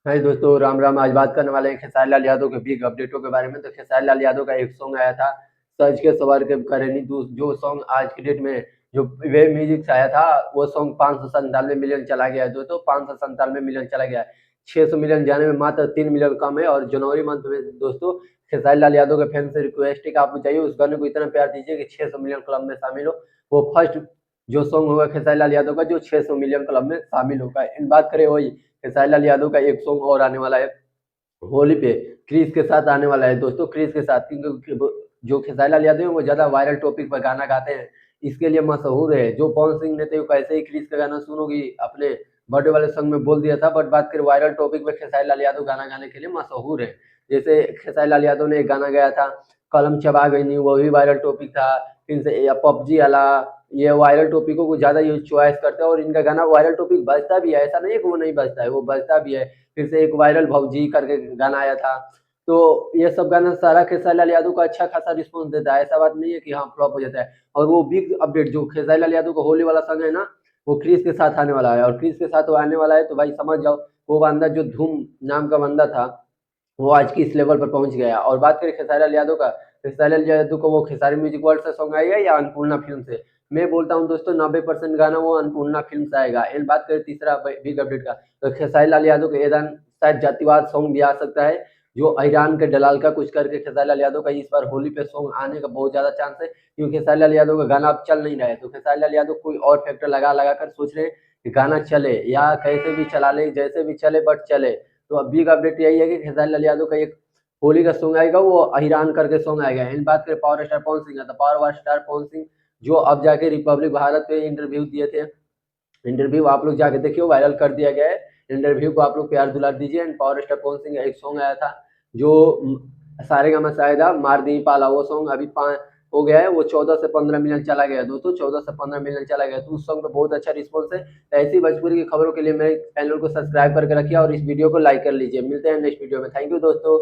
हाय दोस्तों, राम राम। आज बात करने वाले हैं खेसारी लाल यादव के बिग अपडेटों के बारे में। तो खेसारी लाल यादव का एक सॉन्ग आया था, सज के सवार के करेनी दूस। जो सॉन्ग आज की डेट में जो वे म्यूजिक से आया था, वो सॉन्ग 597 मिलियन चला गया है दोस्तों। 597 मिलियन चला गया है। 600 मिलियन जाने में मात्र 3 मिलियन कम है। और जनवरी मंथ में दोस्तों खेसारी लाल यादव के फैन से रिक्वेस्ट है कि आप चाहिए उस गाने को इतना प्यार दीजिए कि 600 मिलियन क्लब में शामिल हो। वो फर्स्ट जो सॉन्ग होगा खेसारी लाल यादव का, जो 600 मिलियन क्लब में शामिल होगा। इन बात करें वही खेसारी लाल यादव का एक सॉन्ग और आने वाला है होली पे, क्रिस के साथ आने वाला है दोस्तों। क्रिस के साथ, क्योंकि जो खेसारी लाल यादव है वो ज्यादा वायरल टॉपिक पर गाना गाते हैं, इसके लिए मशहूर है। जो पवन सिंह ने तो कैसे ही क्रिस का गाना सुनोगी अपने बर्थडे वाले सॉन्ग में बोल दिया था, बट बात करें वायरल टॉपिक पे, खेसारी लाल यादव गाना गाने के लिए मशहूर है। जैसे खेसारी लाल यादव ने एक गाना गाया था, कलम चबा गई नी, वो भी वायरल टॉपिक था। फिर से पबजी वाला, ये वायरल टॉपिकों को ज्यादा यूज चॉइस करते हैं, और इनका गाना वायरल टॉपिक बजता भी है, ऐसा नहीं है कि वो नहीं बजता है, वो बजता भी है। फिर से एक वायरल भौजी करके गाना आया था। तो ये सब गाना सारा खेसारी लाल यादव का अच्छा खासा रिस्पॉन्स देता है, ऐसा बात नहीं है कि हाँ फ्लॉप हो जाता है। और वो बिग अपडेट जो खेसारी लाल यादव का होली वाला सॉन्ग है ना, वो क्रिस के साथ आने वाला है। और क्रिस के साथ वो आने वाला है तो भाई समझ जाओ, वो बंदा जो धूम नाम का बंदा था, वो आज की इस लेवल पर पहुंच गया। और बात करें खेसारी लाल यादव का, खेसारी लाल यादव को वो खेसारी म्यूजिक वर्ल्ड से सॉन्ग आएगा या अन्नपूर्णा फिल्म से? मैं बोलता हूँ दोस्तों 90% गाना वो अन्नपूर्णा फिल्म से आएगा। एंड बात करें तीसरा बिग अपडेट का, तो खेसारी लाल यादव के ईरान शायद जातिवाद सॉन्ग भी आ सकता है। जो ईरान के दलाल का कुछ करके खेसारी लाल यादव का इस बार होली पे सॉन्ग आने का बहुत ज्यादा चांस है, क्योंकि खेसारी लाल यादव का गाना अब चल नहीं रहा है। तो खेसारी लाल यादव कोई और फैक्टर लगा लगा कर सोच रहे हैं कि गाना चले या कैसे भी चला ले, जैसे भी चले बट चले। तो अब बिग अपडेट यही है कि खेसारी लाल यादव का एक होली का सॉन्ग आएगा, वो अहिरान करके सॉन्ग आएगा। इन बात करें पावर स्टार पवन सिंह का, तो पावर स्टार पवन सिंह जो अब जाके रिपब्लिक भारत पे इंटरव्यू दिए थे, इंटरव्यू आप लोग जाके देखिए, वायरल कर दिया गया है। इंटरव्यू को आप लोग प्यार दुलार दीजिए। And power star Pawan Singh का एक सॉन्ग आया था, जो सारेगामा शायदा मार दी पाला, वो सॉन्ग अभी हो गया है, वो 14 से 15 मिलियन चला गया दोस्तों। 14 से 15 मिलियन चला गया, तो उस सॉन्ग पे बहुत अच्छा रिस्पॉन्स है। तो ऐसी भोजपुरी की खबरों के लिए मेरे चैनल को सब्सक्राइब करके रखिए और इस वीडियो को लाइक कर लीजिए। मिलते हैं नेक्स्ट वीडियो में। थैंक यू दोस्तों।